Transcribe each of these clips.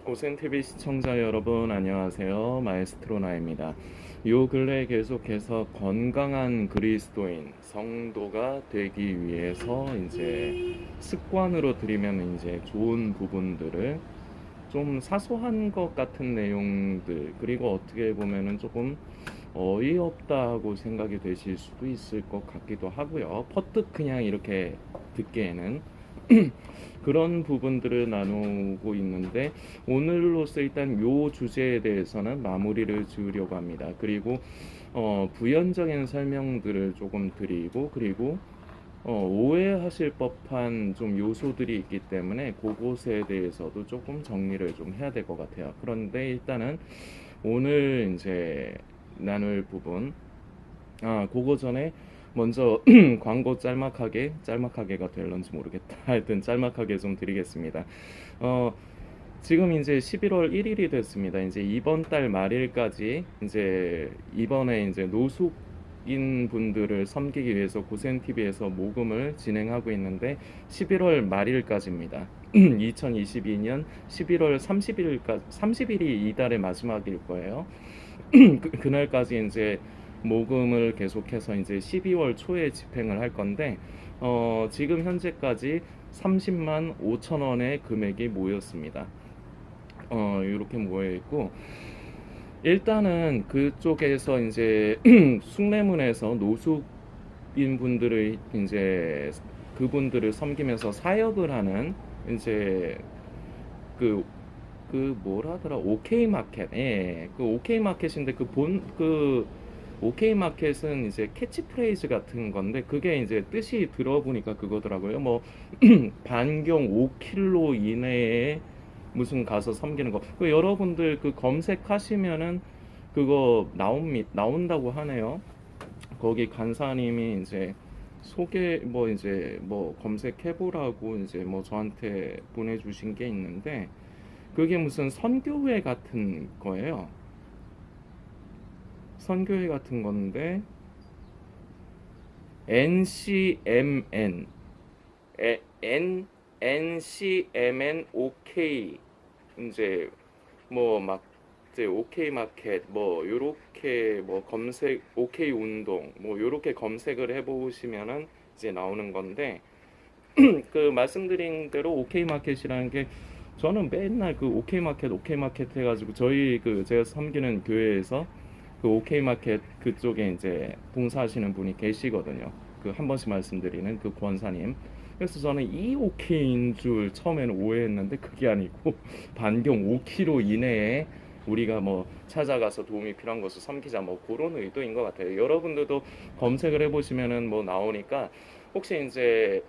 고센TV 시청자 여러분 안녕하세요. 마에스트로나입니다. 요 근래 계속해서 건강한 그리스도인 성도가 되기 위해서 이제 습관으로 들이면 이제 좋은 부분들을 좀 사소한 것 같은 내용들, 그리고 어떻게 보면은 조금 어이없다 하고 생각이 되실 수도 있을 것 같기도 하고요. 퍼뜩 그냥 이렇게 듣기에는 그런 부분들을 나누고 있는데, 오늘로서 일단 요 주제에 대해서는 마무리를 지으려고 합니다. 그리고 부연적인 설명들을 조금 드리고, 그리고 오해하실 법한 좀 요소들이 있기 때문에 그곳에 대해서도 조금 정리를 좀 해야 될 것 같아요. 그런데 일단은 오늘 이제 나눌 부분, 그거 전에 먼저 광고 짤막하게가 될런지 모르겠다. 하여튼 짤막하게 좀 드리겠습니다. 어, 지금 이제 11월 1일이 됐습니다. 이제 이번 달 말일까지 이제 이번에 이제 노숙인 분들을 섬기기 위해서 고센TV에서 모금을 진행하고 있는데 11월 말일까지입니다. 2022년 11월 30일이 이달의 마지막일 거예요. 그날까지 이제 모금을 계속해서 이제 12월 초에 집행을 할 건데, 지금 현재까지 30만 5천 원의 금액이 모였습니다. 이렇게 모여 있고, 일단은 그쪽에서 이제 숭례문에서 노숙인 분들을 이제 그분들을 섬기면서 사역을 하는 이제 그 뭐라더라, 오케이 마켓. 예, 그 오케이 마켓인데 그 오케이 마켓은 이제 캐치프레이즈 같은 건데, 그게 이제 뜻이 들어보니까 그거더라고요. 뭐 반경 5km 이내에 무슨 가서 섬기는 거. 그 여러분들 그 검색하시면은 그거 나온다고 하네요. 거기 간사님이 이제 소개 뭐 이제 뭐 검색해 보라고 이제 뭐 저한테 보내주신 게 있는데, 그게 무슨 선교회 같은 거예요. 선교회 같은 건데 NCMN N NCMN OK, 이제 뭐 막 이제 OK 마켓 뭐 요렇게 뭐 검색 OK 운동 뭐 요렇게 검색을 해보시면은 이제 나오는 건데, 그 말씀드린 대로 OK 마켓이라는 게, 저는 맨날 그 OK 마켓 해가지고 저희 그 제가 섬기는 교회에서 그 OK 마켓 그쪽에 이제 봉사하시는 분이 계시거든요. 그 한 번씩 말씀드리는 그 권사님. 그래서 저는 이 OK인 줄 처음에는 오해했는데, 그게 아니고 반경 5km 이내에 우리가 뭐 찾아가서 도움이 필요한 것을 섬기자, 뭐 그런 의도인 것 같아요. 여러분들도 검색을 해보시면은 뭐 나오니까, 혹시 이제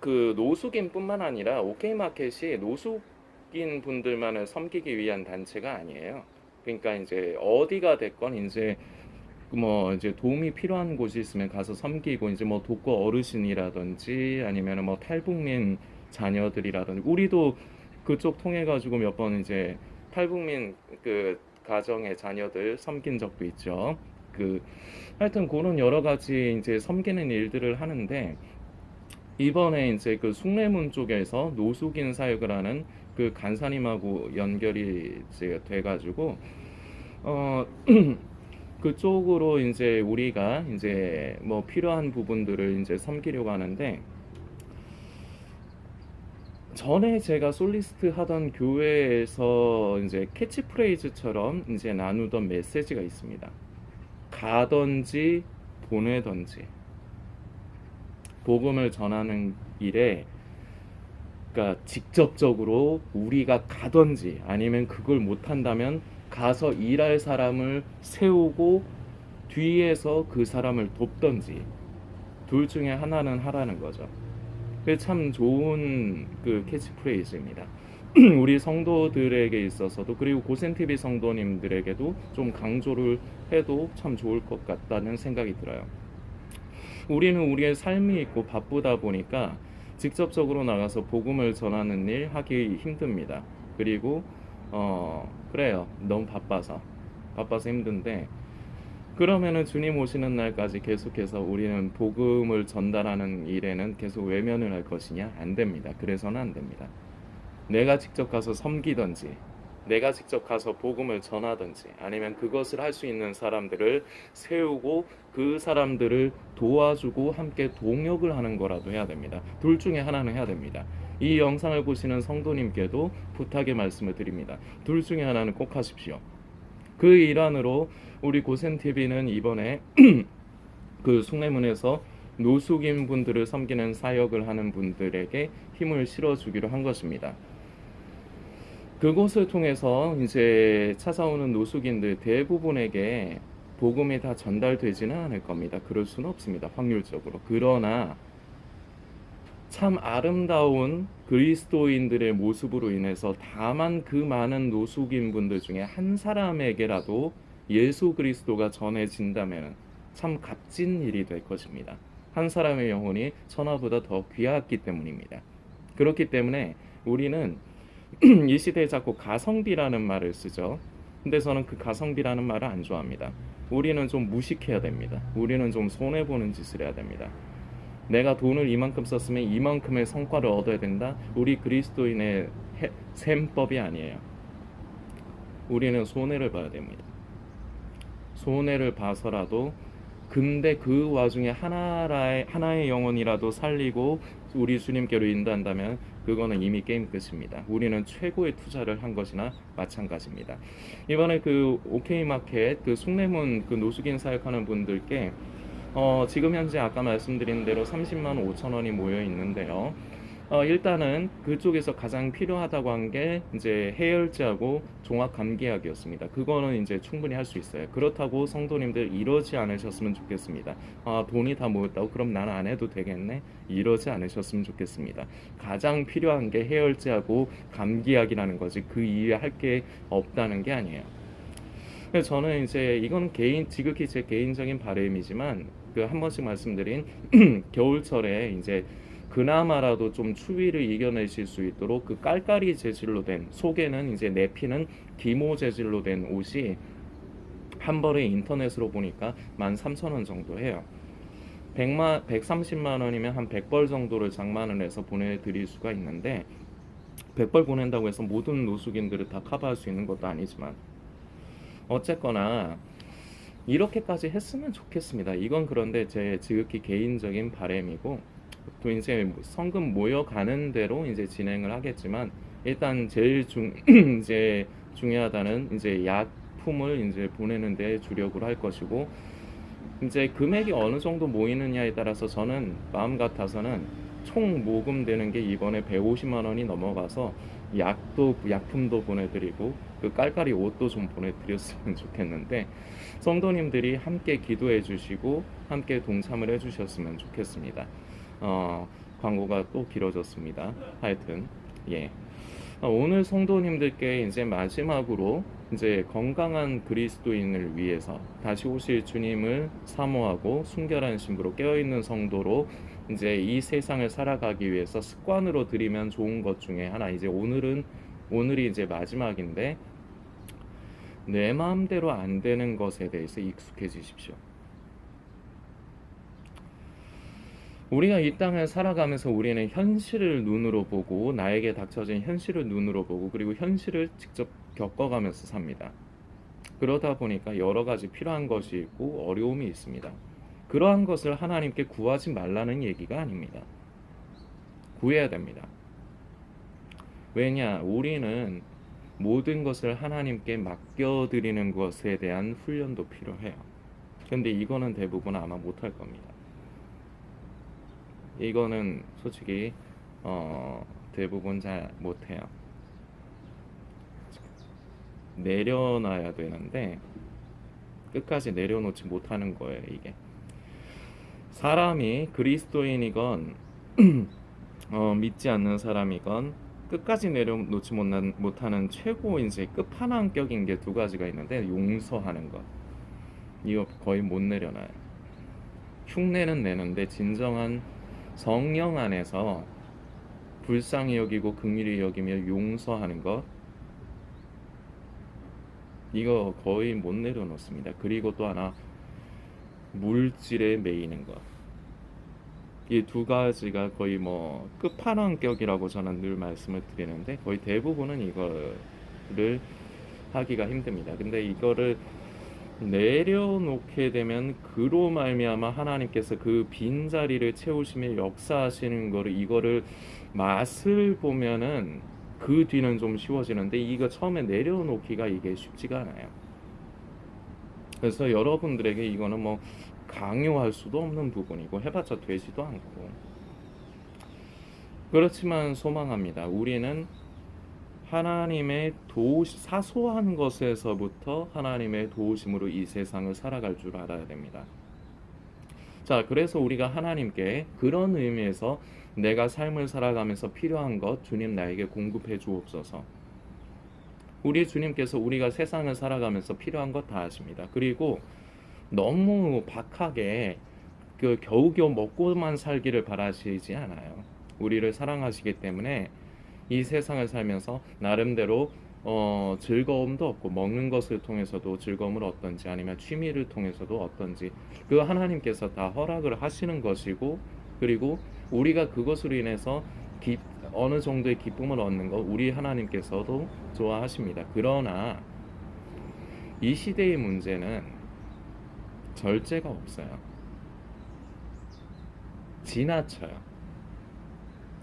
그 노숙인뿐만 아니라 OK 마켓이 노숙인 분들만을 섬기기 위한 단체가 아니에요. 그러니까 이제 어디가 됐건 이제 뭐 이제 도움이 필요한 곳이 있으면 가서 섬기고, 이제 뭐 독거 어르신이라든지 아니면 뭐 탈북민 자녀들이라든지, 우리도 그쪽 통해 가지고 몇 번 이제 탈북민 그 가정의 자녀들 섬긴 적도 있죠. 그 하여튼 그런 여러 가지 이제 섬기는 일들을 하는데, 이번에 이제 그 숭례문 쪽에서 노숙인 사역을 하는 그 간사님하고 연결이 이제 돼가지고 어 그쪽으로 이제 우리가 이제 뭐 필요한 부분들을 이제 섬기려고 하는데, 전에 제가 솔리스트 하던 교회에서 이제 캐치프레이즈처럼 이제 나누던 메시지가 있습니다. 가든지 보내든지 복음을 전하는 일에, 그러니까 직접적으로 우리가 가든지 아니면 그걸 못한다면 가서 일할 사람을 세우고 뒤에서 그 사람을 돕든지, 둘 중에 하나는 하라는 거죠. 그게 참 좋은 그 캐치프레이즈입니다. 우리 성도들에게 있어서도, 그리고 고센TV 성도님들에게도 좀 강조를 해도 참 좋을 것 같다는 생각이 들어요. 우리는 우리의 삶이 있고 바쁘다 보니까 직접적으로 나가서 복음을 전하는 일 하기 힘듭니다. 그리고 그래요. 너무 바빠서 힘든데, 그러면은 주님 오시는 날까지 계속해서 우리는 복음을 전달하는 일에는 계속 외면을 할 것이냐? 안 됩니다. 그래서는 안 됩니다. 내가 직접 가서 섬기든지, 내가 직접 가서 복음을 전하든지, 아니면 그것을 할 수 있는 사람들을 세우고 그 사람들을 도와주고 함께 동역을 하는 거라도 해야 됩니다. 둘 중에 하나는 해야 됩니다. 이 영상을 보시는 성도님께도 부탁의 말씀을 드립니다. 둘 중에 하나는 꼭 하십시오. 그 일환으로 우리 고센TV는 이번에 그 숭례문에서 노숙인 분들을 섬기는 사역을 하는 분들에게 힘을 실어주기로 한 것입니다. 그곳을 통해서 이제 찾아오는 노숙인들 대부분에게 복음이 다 전달되지는 않을 겁니다. 그럴 수는 없습니다. 확률적으로. 그러나 참 아름다운 그리스도인들의 모습으로 인해서 다만 그 많은 노숙인 분들 중에 한 사람에게라도 예수 그리스도가 전해진다면 참 값진 일이 될 것입니다. 한 사람의 영혼이 천하보다 더 귀하기 때문입니다. 그렇기 때문에 우리는 이 시대에 자꾸 가성비라는 말을 쓰죠. 근데 저는 그 가성비라는 말을 안 좋아합니다. 우리는 좀 무식해야 됩니다. 우리는 좀 손해보는 짓을 해야 됩니다. 내가 돈을 이만큼 썼으면 이만큼의 성과를 얻어야 된다. 우리 그리스도인의 셈법이 아니에요. 우리는 손해를 봐야 됩니다. 손해를 봐서라도, 근데 그 와중에 하나의 영혼이라도 살리고 우리 주님께로 인도한다면 그거는 이미 게임 끝입니다. 우리는 최고의 투자를 한 것이나 마찬가지입니다. 이번에 그 오케이마켓 그 숭례문 그 노숙인 사역하는 분들께 지금 현재 아까 말씀드린 대로 30만 5천 원이 모여 있는데요. 일단은 그쪽에서 가장 필요하다고 한 게 이제 해열제하고 종합 감기약이었습니다. 그거는 이제 충분히 할 수 있어요. 그렇다고 성도님들 이러지 않으셨으면 좋겠습니다. 돈이 다 모였다고 그럼 나는 안 해도 되겠네? 이러지 않으셨으면 좋겠습니다. 가장 필요한 게 해열제하고 감기약이라는 거지 그 이외에 할 게 없다는 게 아니에요. 그래서 저는 이제 이건 지극히 제 개인적인 바람이지만 그 한 번씩 말씀드린 겨울철에 이제 그나마라도 좀 추위를 이겨내실 수 있도록 그 깔깔이 재질로 된, 속에는 이제 내피는 기모 재질로 된 옷이 한 벌에 인터넷으로 보니까 13,000원 정도 해요. 130만 원이면 한 100벌 정도를 장만을 해서 보내드릴 수가 있는데 100벌 보낸다고 해서 모든 노숙인들을 다 커버할 수 있는 것도 아니지만 어쨌거나 이렇게까지 했으면 좋겠습니다. 이건 그런데 제 지극히 개인적인 바람이고 또 이제 성금 모여가는 대로 이제 진행을 하겠지만 일단 제일 이제 중요하다는 이제 약품을 이제 보내는 데 주력을 할 것이고 이제 금액이 어느 정도 모이느냐에 따라서 저는 마음 같아서는 총 모금되는 게 이번에 150만 원이 넘어가서 약품도 보내드리고 그 깔깔이 옷도 좀 보내드렸으면 좋겠는데 성도님들이 함께 기도해 주시고 함께 동참을 해 주셨으면 좋겠습니다. 광고가 또 길어졌습니다. 하여튼 예. 오늘 성도님들께 이제 마지막으로 이제 건강한 그리스도인을 위해서 다시 오실 주님을 사모하고 순결한 신부로 깨어있는 성도로 이제 이 세상을 살아가기 위해서 습관으로 들이면 좋은 것 중에 하나, 이제 오늘이 이제 마지막인데 내 마음대로 안 되는 것에 대해서 익숙해지십시오. 우리가 이 땅을 살아가면서 우리는 현실을 눈으로 보고 나에게 닥쳐진 현실을 눈으로 보고 그리고 현실을 직접 겪어가면서 삽니다. 그러다 보니까 여러 가지 필요한 것이 있고 어려움이 있습니다. 그러한 것을 하나님께 구하지 말라는 얘기가 아닙니다. 구해야 됩니다. 왜냐? 우리는 모든 것을 하나님께 맡겨드리는 것에 대한 훈련도 필요해요. 근데 이거는 대부분 아마 못할 겁니다. 이거는 솔직히 대부분 잘 못해요. 내려놔야 되는데 끝까지 내려놓지 못하는 거예요. 이게 사람이 그리스도인이건 믿지 않는 사람이건 끝까지 내려놓지 못하는 최고 이제 끝판왕격인 게 두 가지가 있는데 용서하는 것, 이거 거의 못 내려놔요. 흉내는 내는데 진정한 성령 안에서 불쌍히 여기고 긍휼히 여기며 용서하는 것, 이거 거의 못 내려놓습니다. 그리고 또 하나, 물질에 매이는 것. 이 두 가지가 거의 뭐 끝판왕격이라고 저는 늘 말씀을 드리는데 거의 대부분은 이거를 하기가 힘듭니다. 근데 이거를 내려놓게 되면 그로 말미암아 하나님께서 그 빈자리를 채우시며 역사하시는 거를 이거를 맛을 보면은 그 뒤는 좀 쉬워지는데 이거 처음에 내려놓기가 이게 쉽지가 않아요. 그래서 여러분들에게 이거는 뭐 강요할 수도 없는 부분이고 해봤자 되지도 않고 그렇지만 소망합니다. 우리는 하나님의 사소한 것에서부터 하나님의 도우심으로 이 세상을 살아갈 줄 알아야 됩니다. 자, 그래서 우리가 하나님께 그런 의미에서 내가 삶을 살아가면서 필요한 것 주님 나에게 공급해 주옵소서. 우리 주님께서 우리가 세상을 살아가면서 필요한 것 다 아십니다. 그리고 너무 박하게 그 겨우겨우 먹고만 살기를 바라시지 않아요. 우리를 사랑하시기 때문에 이 세상을 살면서 나름대로 즐거움도 얻고 먹는 것을 통해서도 즐거움을 얻던지 아니면 취미를 통해서도 얻던지 그 하나님께서 다 허락을 하시는 것이고 그리고 우리가 그것으로 인해서 어느 정도의 기쁨을 얻는 것 우리 하나님께서도 좋아하십니다. 그러나 이 시대의 문제는 절제가 없어요. 지나쳐요.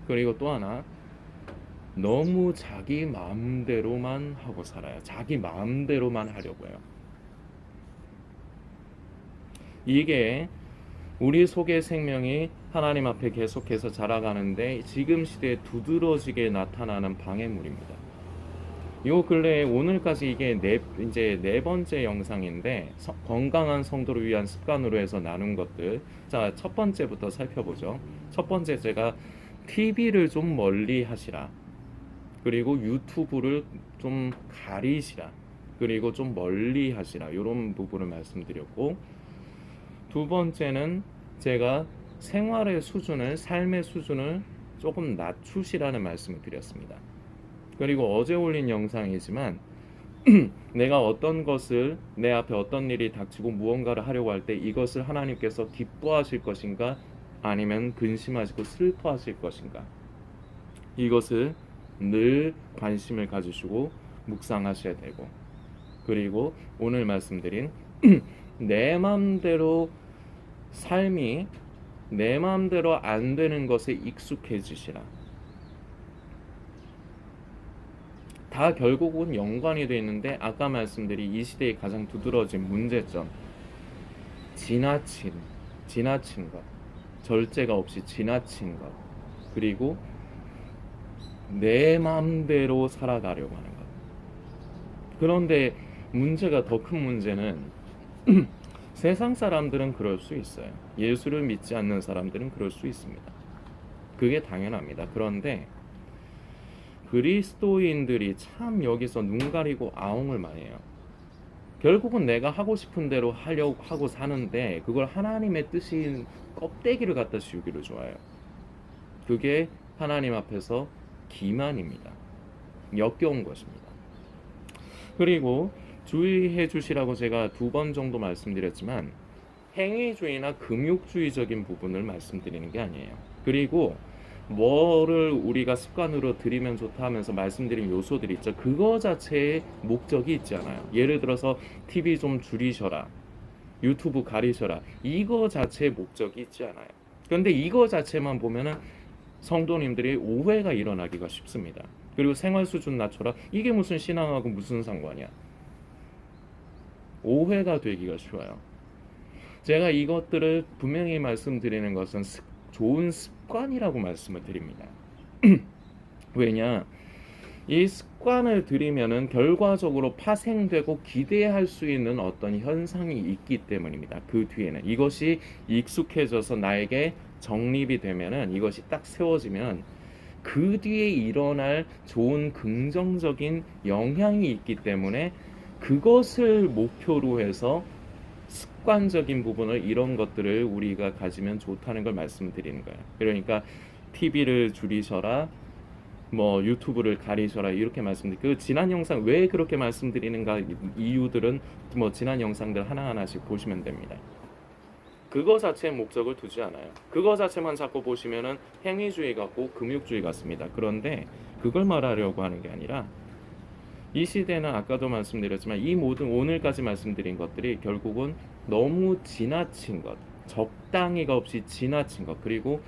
그리고 또 하나 너무 자기 마음대로만 하고 살아요. 자기 마음대로만 하려고 해요. 이게 우리 속의 생명이 하나님 앞에 계속해서 자라가는데 지금 시대에 두드러지게 나타나는 방해물입니다. 요 근래에 오늘까지 이게 이제 네 번째 영상인데 건강한 성도를 위한 습관으로 해서 나눈 것들. 자, 첫 번째부터 살펴보죠. 첫 번째 제가 TV를 좀 멀리 하시라. 그리고 유튜브를 좀 가리시라. 그리고 좀 멀리 하시라. 이런 부분을 말씀드렸고 두 번째는 제가 삶의 수준을 조금 낮추시라는 말씀을 드렸습니다. 그리고 어제 올린 영상이지만 내가 어떤 것을 내 앞에 어떤 일이 닥치고 무언가를 하려고 할 때 이것을 하나님께서 기뻐하실 것인가 아니면 근심하시고 슬퍼하실 것인가 이것을 늘 관심을 가지시고 묵상하셔야 되고 그리고 오늘 말씀드린 내 마음대로 삶이 내 마음대로 안 되는 것에 익숙해지시라. 다 결국은 연관이 되어 있는데 아까 말씀드린 이 시대의 가장 두드러진 문제점 지나친 것 절제가 없이 지나친 것 그리고 내 마음대로 살아가려고 하는 것. 그런데 문제가 더 큰 문제는 세상 사람들은 그럴 수 있어요. 예수를 믿지 않는 사람들은 그럴 수 있습니다. 그게 당연합니다. 그런데 그리스도인들이 참 여기서 눈 가리고 아웅을 많이 해요. 결국은 내가 하고 싶은 대로 하려고 하고 사는데 그걸 하나님의 뜻인 껍데기를 갖다 씌우기를 좋아해요. 그게 하나님 앞에서 기만입니다. 역겨운 것입니다. 그리고 주의해 주시라고 제가 2번 정도 말씀드렸지만 행위주의나 금욕주의적인 부분을 말씀드리는 게 아니에요. 그리고 뭐를 우리가 습관으로 들이면 좋다 하면서 말씀드린 요소들이 있죠. 그거 자체에 목적이 있지 않아요. 예를 들어서 TV 좀 줄이셔라. 유튜브 가리셔라. 이거 자체에 목적이 있지 않아요. 그런데 이거 자체만 보면은 성도님들이 오해가 일어나기가 쉽습니다. 그리고 생활 수준 낮춰라. 이게 무슨 신앙하고 무슨 상관이야. 오해가 되기가 쉬워요. 제가 이것들을 분명히 말씀드리는 것은 좋은 습관이라고 말씀을 드립니다. 왜냐? 이 습관을 들이면은 결과적으로 파생되고 기대할 수 있는 어떤 현상이 있기 때문입니다. 그 뒤에는 이것이 익숙해져서 나에게 정립이 되면은 이것이 딱 세워지면 그 뒤에 일어날 좋은 긍정적인 영향이 있기 때문에 그것을 목표로 해서 습관적인 부분을 이런 것들을 우리가 가지면 좋다는 걸 말씀드리는 거예요. 그러니까 TV를 줄이셔라, 뭐 유튜브를 가리셔라 이렇게 말씀드리. 그 지난 영상 왜 그렇게 말씀드리는가 이유들은 뭐 지난 영상들 하나하나씩 보시면 됩니다. 그거 자체에 목적을 두지 않아요. 그거 자체만 자꾸 보시면은 행위주의 같고 금욕주의 같습니다. 그런데 그걸 말하려고 하는 게 아니라 이 시대는 아까도 말씀드렸지만 이 모든 오늘까지 말씀드린 것들이 결국은 너무 지나친 것, 적당히가 없이 지나친 것, 그리고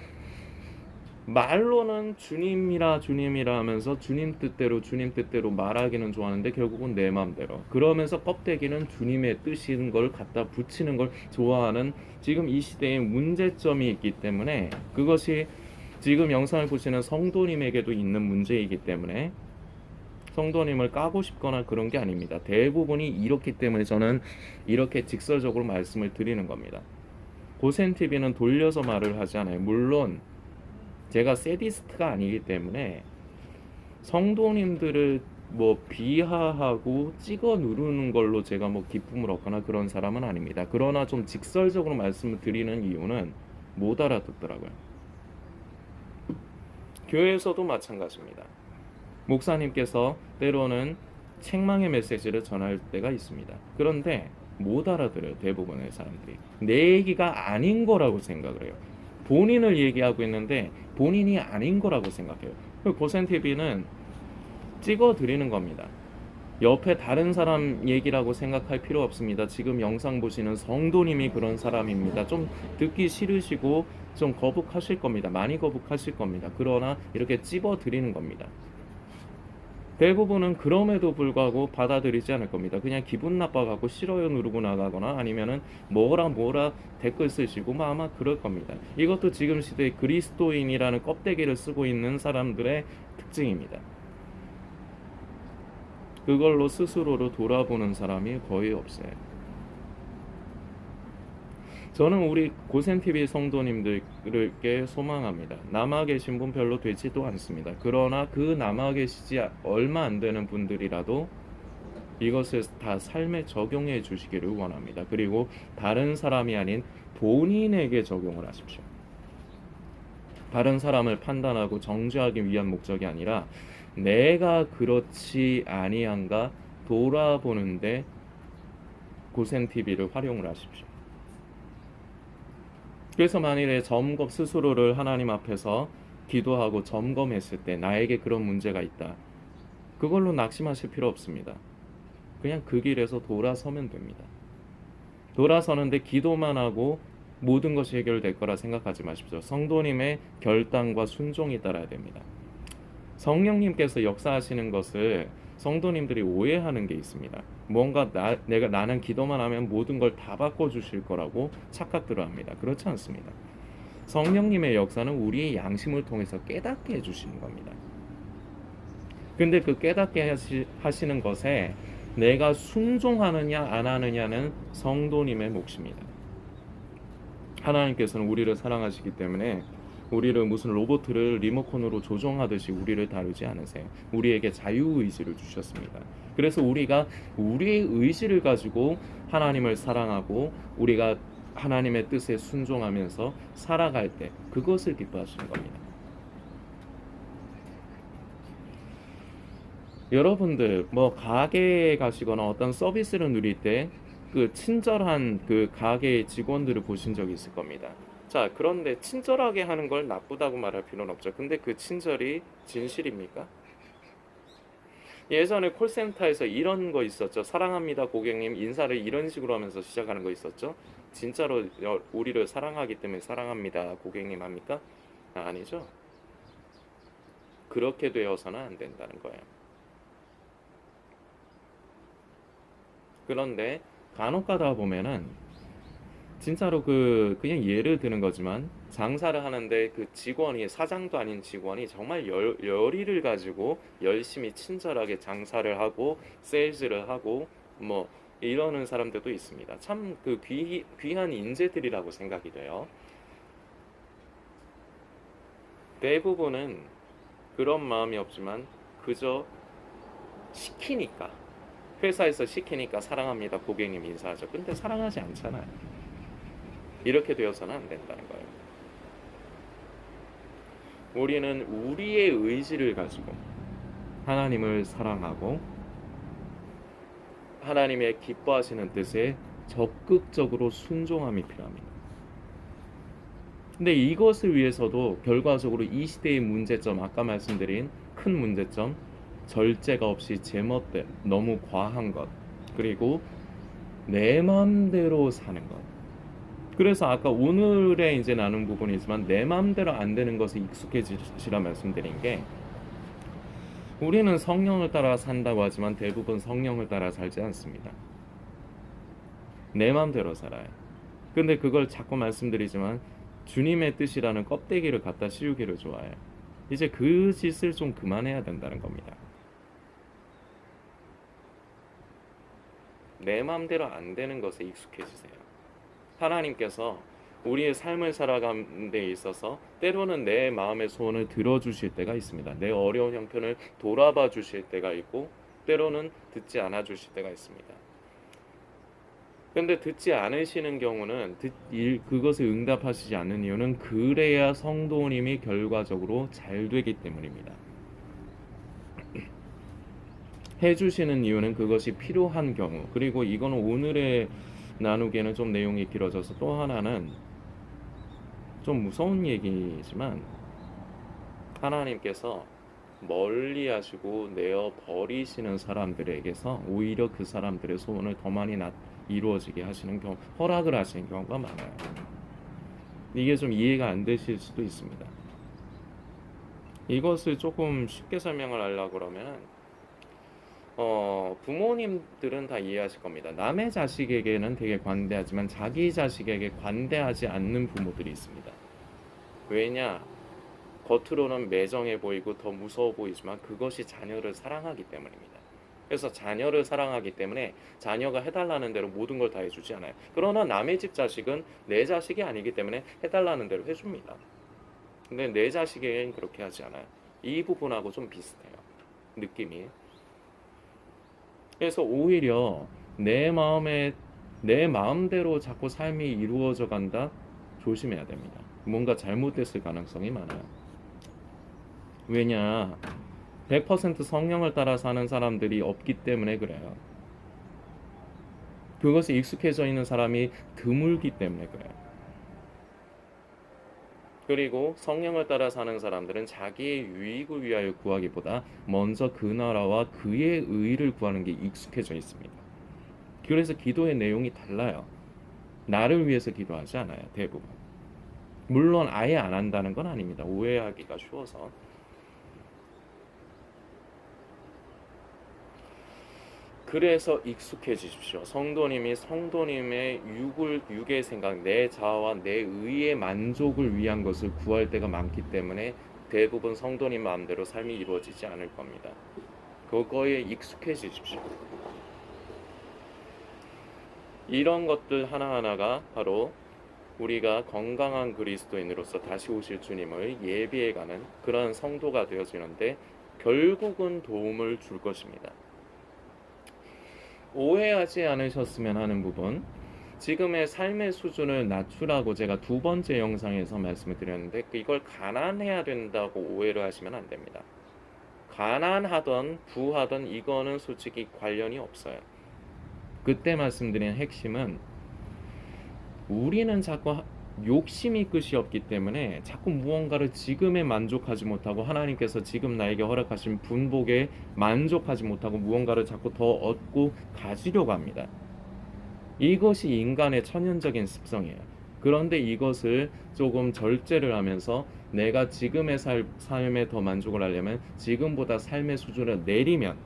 말로는 주님이라 주님이라 하면서 주님 뜻대로 말하기는 좋아하는데 결국은 내 마음대로, 그러면서 껍데기는 주님의 뜻인 걸 갖다 붙이는 걸 좋아하는 지금 이 시대의 문제점이 있기 때문에, 그것이 지금 영상을 보시는 성도님에게도 있는 문제이기 때문에 성도님을 까고 싶거나 그런 게 아닙니다. 대부분이 이렇기 때문에 저는 이렇게 직설적으로 말씀을 드리는 겁니다. 고센TV는 돌려서 말을 하지 않아요. 물론 제가 세디스트가 아니기 때문에 성도님들을 뭐 비하하고 찍어 누르는 걸로 제가 뭐 기쁨을 얻거나 그런 사람은 아닙니다. 그러나 좀 직설적으로 말씀을 드리는 이유는 못 알아듣더라고요. 교회에서도 마찬가지입니다. 목사님께서 때로는 책망의 메시지를 전할 때가 있습니다. 그런데 못 알아들어요. 대부분의 사람들이 내 얘기가 아닌 거라고 생각을 해요. 본인을 얘기하고 있는데 본인이 아닌 거라고 생각해요. 고센TV는 찍어 드리는 겁니다. 옆에 다른 사람 얘기라고 생각할 필요 없습니다. 지금 영상 보시는 성도님이 그런 사람입니다. 좀 듣기 싫으시고 좀 거북하실 겁니다. 많이 거북하실 겁니다. 그러나 이렇게 찝어 드리는 겁니다. 대부분은 그럼에도 불구하고 받아들이지 않을 겁니다. 그냥 기분 나빠갖고 싫어요 누르고 나가거나 아니면은 뭐라 댓글 쓰시고 뭐 아마 그럴 겁니다. 이것도 지금 시대에 그리스도인이라는 껍데기를 쓰고 있는 사람들의 특징입니다. 그걸로 스스로를 돌아보는 사람이 거의 없어요. 저는 우리 고센TV 성도님들께 소망합니다. 남아 계신 분 별로 되지도 않습니다. 그러나 그 남아 계시지 얼마 안 되는 분들이라도 이것을 다 삶에 적용해 주시기를 원합니다. 그리고 다른 사람이 아닌 본인에게 적용을 하십시오. 다른 사람을 판단하고 정죄하기 위한 목적이 아니라 내가 그렇지 아니한가 돌아보는데 고센TV를 활용을 하십시오. 그래서 만일에 스스로를 하나님 앞에서 기도하고 점검했을 때 나에게 그런 문제가 있다, 그걸로 낙심하실 필요 없습니다. 그냥 그 길에서 돌아서면 됩니다. 돌아서는데 기도만 하고 모든 것이 해결될 거라 생각하지 마십시오. 성도님의 결단과 순종이 따라야 됩니다. 성령님께서 역사하시는 것을 성도님들이 오해하는 게 있습니다. 뭔가 나는 기도만 하면 모든 걸 다 바꿔주실 거라고 착각들을 합니다. 그렇지 않습니다. 성령님의 역사는 우리의 양심을 통해서 깨닫게 해주시는 겁니다. 근데 그 깨닫게 하시는 것에 내가 순종하느냐 안 하느냐는 성도님의 몫입니다. 하나님께서는 우리를 사랑하시기 때문에 우리를 무슨 로봇을 리모컨으로 조종하듯이 우리를 다루지 않으세요. 우리에게 자유의지를 주셨습니다. 그래서 우리가 우리의 의지를 가지고 하나님을 사랑하고 우리가 하나님의 뜻에 순종하면서 살아갈 때 그것을 기뻐하시는 겁니다. 여러분들 뭐 가게에 가시거나 어떤 서비스를 누릴 때 그 친절한 그 가게의 직원들을 보신 적이 있을 겁니다. 자, 그런데 친절하게 하는 걸 나쁘다고 말할 필요는 없죠. 근데 그 친절이 진실입니까? 예전에 콜센터에서 이런 거 있었죠. 사랑합니다 고객님, 인사를 이런 식으로 하면서 시작하는 거 있었죠. 진짜로 우리를 사랑하기 때문에 사랑합니다 고객님 합니까? 아니죠. 그렇게 되어서는 안 된다는 거예요. 그런데 간혹 가다 보면은 진짜로 그냥 예를 드는 거지만 장사를 하는데 그 직원이, 사장도 아닌 직원이 정말 열의를 가지고 열심히 친절하게 장사를 하고 세일즈를 하고 뭐 이러는 사람들도 있습니다. 참 그 귀한 인재들이라고 생각이 돼요. 대부분은 그런 마음이 없지만 그저 시키니까, 회사에서 시키니까 사랑합니다 고객님 인사하죠. 근데 사랑하지 않잖아요. 이렇게 되어서는 안 된다는 거예요. 우리는 우리의 의지를 가지고 하나님을 사랑하고 하나님의 기뻐하시는 뜻에 적극적으로 순종함이 필요합니다. 근데 이것을 위해서도 결과적으로 이 시대의 문제점, 아까 말씀드린 큰 문제점, 절제가 없이 제멋대로 너무 과한 것, 그리고 내 마음대로 사는 것. 그래서 아까 오늘의 이제 나눈 부분이지만 내 마음대로 안 되는 것에 익숙해지시라 말씀드린 게, 우리는 성령을 따라 산다고 하지만 대부분 성령을 따라 살지 않습니다. 내 마음대로 살아요. 근데 그걸 자꾸 말씀드리지만 주님의 뜻이라는 껍데기를 갖다 씌우기를 좋아해요. 이제 그 짓을 좀 그만해야 된다는 겁니다. 내 마음대로 안 되는 것에 익숙해지세요. 하나님께서 우리의 삶을 살아가는 데 있어서 때로는 내 마음의 소원을 들어주실 때가 있습니다. 내 어려운 형편을 돌아봐 주실 때가 있고, 때로는 듣지 않아 주실 때가 있습니다. 근데 듣지 않으시는 경우는 그것에 응답하시지 않는 이유는 그래야 성도님이 결과적으로 잘 되기 때문입니다. 해주시는 이유는 그것이 필요한 경우, 그리고 이거는 오늘의 나누기에는 좀 내용이 길어져서 또 하나는 좀 무서운 얘기지만, 하나님께서 멀리 하시고 내어 버리시는 사람들에게서 오히려 그 사람들의 소원을 더 많이 이루어지게 하시는 경우, 허락을 하시는 경우가 많아요. 이게 좀 이해가 안 되실 수도 있습니다. 이것을 조금 쉽게 설명을 하려고 그러면, 부모님들은 다 이해하실 겁니다. 남의 자식에게는 되게 관대하지만 자기 자식에게 관대하지 않는 부모들이 있습니다. 왜냐? 겉으로는 매정해 보이고 더 무서워 보이지만 그것이 자녀를 사랑하기 때문입니다. 그래서 자녀를 사랑하기 때문에 자녀가 해달라는 대로 모든 걸 다 해주지 않아요. 그러나 남의 집 자식은 내 자식이 아니기 때문에 해달라는 대로 해줍니다. 근데 내 자식에겐 그렇게 하지 않아요. 이 부분하고 좀 비슷해요, 느낌이. 그래서 오히려 내 마음대로 자꾸 삶이 이루어져 간다, 조심해야 됩니다. 뭔가 잘못됐을 가능성이 많아요. 왜냐? 100% 성령을 따라 사는 사람들이 없기 때문에 그래요. 그것에 익숙해져 있는 사람이 드물기 때문에 그래요. 그리고 성령을 따라 사는 사람들은 자기의 유익을 위하여 구하기보다 먼저 그 나라와 그의 의를 구하는 게 익숙해져 있습니다. 그래서 기도의 내용이 달라요. 나를 위해서 기도하지 않아요, 대부분. 물론 아예 안 한다는 건 아닙니다. 오해하기가 쉬워서. 그래서 익숙해지십시오. 성도님의 육의 생각, 내 자아와 내 의의 만족을 위한 것을 구할 때가 많기 때문에 대부분 성도님 마음대로 삶이 이루어지지 않을 겁니다. 그거에 익숙해지십시오. 이런 것들 하나하나가 바로 우리가 건강한 그리스도인으로서 다시 오실 주님을 예비해가는 그런 성도가 되어지는데 결국은 도움을 줄 것입니다. 오해하지 않으셨으면 하는 부분, 지금의 삶의 수준을 낮추라고 제가 두 번째 영상에서 말씀을 드렸는데, 이걸 가난해야 된다고 오해를 하시면 안 됩니다. 가난하던 부하던 이거는 솔직히 관련이 없어요. 그때 말씀드린 핵심은, 우리는 자꾸 욕심이 끝이 없기 때문에 자꾸 무언가를 지금에 만족하지 못하고 하나님께서 지금 나에게 허락하신 분복에 만족하지 못하고 무언가를 자꾸 더 얻고 가지려고 합니다. 이것이 인간의 천연적인 습성이에요. 그런데 이것을 조금 절제를 하면서 내가 지금의 삶에 더 만족을 하려면 지금보다 삶의 수준을 내리면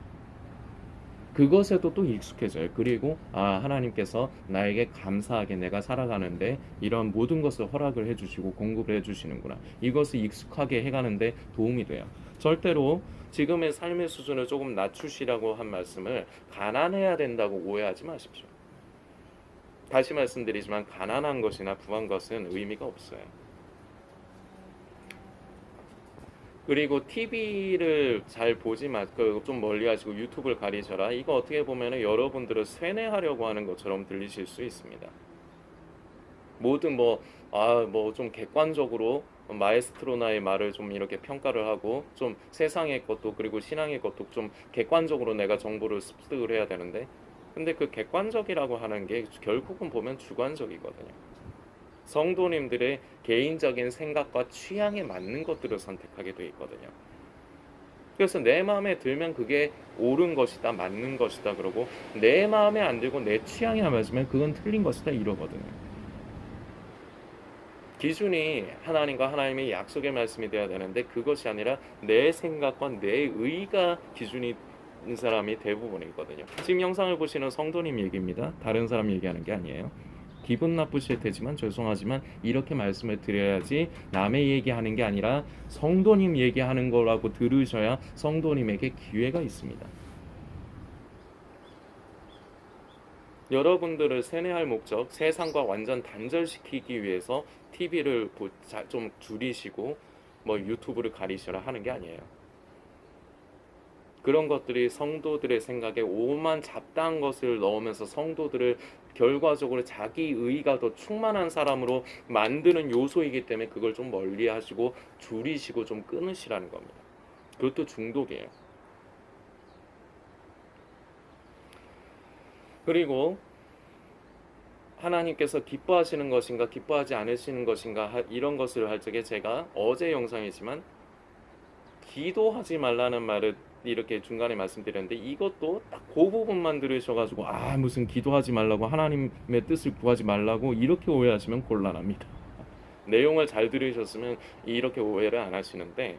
그것에도 또 익숙해져요. 그리고 하나님께서 나에게 감사하게 내가 살아가는데 이런 모든 것을 허락을 해주시고 공급을 해주시는구나. 이것을 익숙하게 해가는데 도움이 돼요. 절대로 지금의 삶의 수준을 조금 낮추시라고 한 말씀을 가난해야 된다고 오해하지 마십시오. 다시 말씀드리지만 가난한 것이나 부한 것은 의미가 없어요. 그리고 TV를 잘 보지 좀 멀리 하시고 유튜브를 가리셔라. 이거 어떻게 보면 여러분들을 쇠뇌하려고 하는 것처럼 들리실 수 있습니다. 모든 좀 객관적으로 마에스트로나의 말을 좀 이렇게 평가를 하고 좀 세상의 것도 그리고 신앙의 것도 좀 객관적으로 내가 정보를 습득을 해야 되는데, 근데 그 객관적이라고 하는 게 결국은 보면 주관적이거든요. 성도님들의 개인적인 생각과 취향에 맞는 것들을 선택하게 돼 있거든요. 그래서 내 마음에 들면 그게 옳은 것이다, 맞는 것이다 그러고, 내 마음에 안 들고 내 취향에 안 맞으면 그건 틀린 것이다 이러거든요. 기준이 하나님과 하나님의 약속의 말씀이 되어야 되는데, 그것이 아니라 내 생각과 내 의가 기준인 사람이 대부분이거든요. 지금 영상을 보시는 성도님 얘기입니다. 다른 사람 얘기하는 게 아니에요. 기분 나쁘실 테지만 죄송하지만 이렇게 말씀을 드려야지, 남의 얘기하는 게 아니라 성도님 얘기하는 거라고 들으셔야 성도님에게 기회가 있습니다. 여러분들을 세뇌할 목적, 세상과 완전 단절시키기 위해서 TV를 좀 줄이시고 뭐 유튜브를 가리시라 하는 게 아니에요. 그런 것들이 성도들의 생각에 오만 잡다한 것을 넣으면서 성도들을 결과적으로 자기 의가 더 충만한 사람으로 만드는 요소이기 때문에 그걸 좀 멀리 하시고 줄이시고 좀 끊으시라는 겁니다. 그것도 중독이에요. 그리고 하나님께서 기뻐하시는 것인가 기뻐하지 않으시는 것인가 이런 것을 할 적에, 제가 어제 영상이지만 기도하지 말라는 말을 이렇게 중간에 말씀드렸는데, 이것도 딱 그 부분만 들으셔가지고 무슨 기도하지 말라고, 하나님의 뜻을 구하지 말라고 이렇게 오해하시면 곤란합니다. 내용을 잘 들으셨으면 이렇게 오해를 안 하시는데,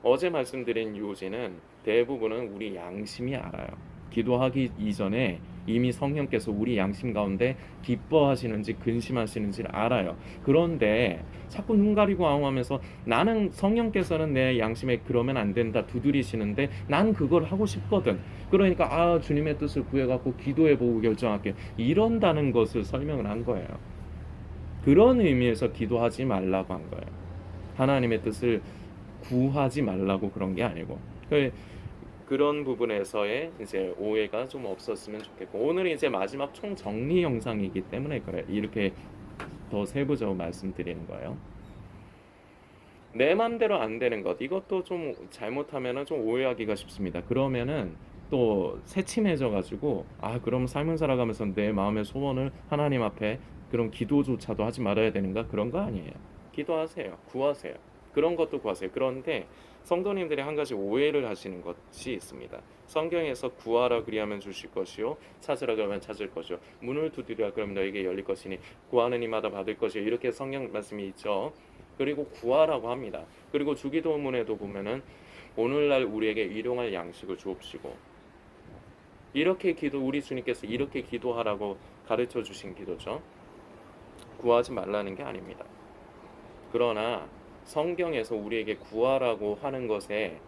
어제 말씀드린 요지는 대부분은 우리 양심이 알아요. 기도하기 이전에 이미 성령께서 우리 양심 가운데 기뻐하시는지 근심하시는지를 알아요. 그런데 자꾸 눈 가리고 아웅하면서 나는, 성령께서는 내 양심에 그러면 안 된다 두드리시는데 난 그걸 하고 싶거든. 그러니까 주님의 뜻을 구해갖고 기도해보고 결정할게, 이런다는 것을 설명을 한 거예요. 그런 의미에서 기도하지 말라고 한 거예요. 하나님의 뜻을 구하지 말라고 그런 게 아니고. 그런 부분에서의 이제 오해가 좀 없었으면 좋겠고, 오늘은 이제 마지막 총 정리 영상이기 때문에 그래 이렇게 더 세부적으로 말씀드리는 거예요. 내 맘대로 안 되는 것, 이것도 좀 잘못하면은 좀 오해하기가 쉽습니다. 그러면은 또 새침해져 가지고 그럼 삶을 살아가면서 내 마음의 소원을 하나님 앞에, 그럼 기도조차도 하지 말아야 되는가? 그런 거 아니에요. 기도하세요. 구하세요. 그런 것도 구하세요. 그런데 성도님들이 한 가지 오해를 하시는 것이 있습니다. 성경에서 구하라 그리하면 주실 것이요, 찾으라 그러면 찾을 것이요, 문을 두드리라 그러면 너에게 열릴 것이니 구하는 이마다 받을 것이요, 이렇게 성경 말씀이 있죠. 그리고 구하라고 합니다. 그리고 주기도문에도 보면은 오늘날 우리에게 일용할 양식을 주옵시고, 이렇게 우리 주님께서 이렇게 기도하라고 가르쳐 주신 기도죠. 구하지 말라는 게 아닙니다. 그러나 성경에서 우리에게 구하라고 하는 것에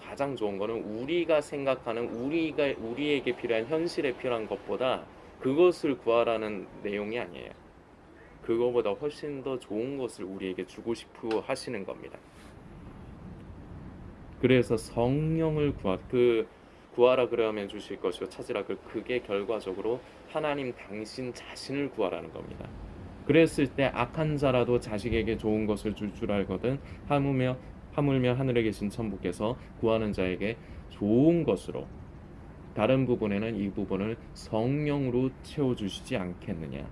가장 좋은 거는, 우리가 생각하는 우리에게 필요한, 현실에 필요한 것보다 그것을 구하라는 내용이 아니에요. 그거보다 훨씬 더 좋은 것을 우리에게 주고 싶어 하시는 겁니다. 그래서 성령을 구하라 그러면 주실 것이요, 찾으라 그게 결과적으로 하나님 당신 자신을 구하라는 겁니다. 그랬을 때 악한 자라도 자식에게 좋은 것을 줄 줄 알거든 하물며 하늘에 계신 천부께서 구하는 자에게 좋은 것으로, 다른 부분에는 이 부분을 성령으로 채워주시지 않겠느냐.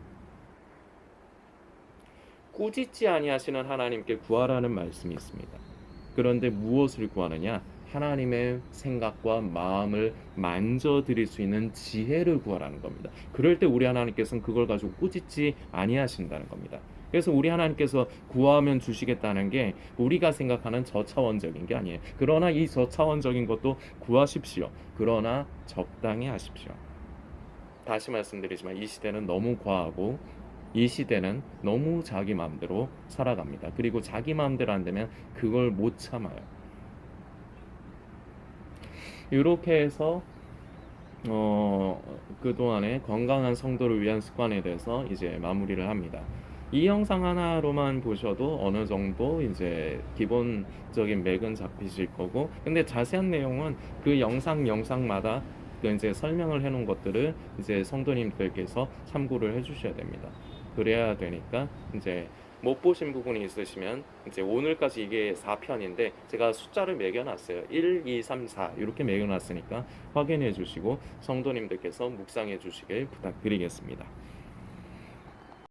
꾸짖지 아니하시는 하나님께 구하라는 말씀이 있습니다. 그런데 무엇을 구하느냐? 하나님의 생각과 마음을 만져드릴 수 있는 지혜를 구하라는 겁니다. 그럴 때 우리 하나님께서는 그걸 가지고 꾸짖지 아니하신다는 겁니다. 그래서 우리 하나님께서 구하면 주시겠다는 게 우리가 생각하는 저차원적인 게 아니에요. 그러나 이 저차원적인 것도 구하십시오. 그러나 적당히 하십시오. 다시 말씀드리지만 이 시대는 너무 과하고, 이 시대는 너무 자기 마음대로 살아갑니다. 그리고 자기 마음대로 안 되면 그걸 못 참아요. 이렇게 해서 그동안에 건강한 성도를 위한 습관에 대해서 이제 마무리를 합니다. 이 영상 하나로만 보셔도 어느 정도 이제 기본적인 맥은 잡히실 거고, 근데 자세한 내용은 그 영상마다 그 이제 설명을 해놓은 것들을 이제 성도님들께서 참고를 해주셔야 됩니다. 그래야 되니까, 이제 못 보신 부분이 있으시면 이제 오늘까지 이게 4편인데 제가 숫자를 매겨놨어요. 1, 2, 3, 4 이렇게 매겨놨으니까 확인해 주시고 성도님들께서 묵상해 주시길 부탁드리겠습니다.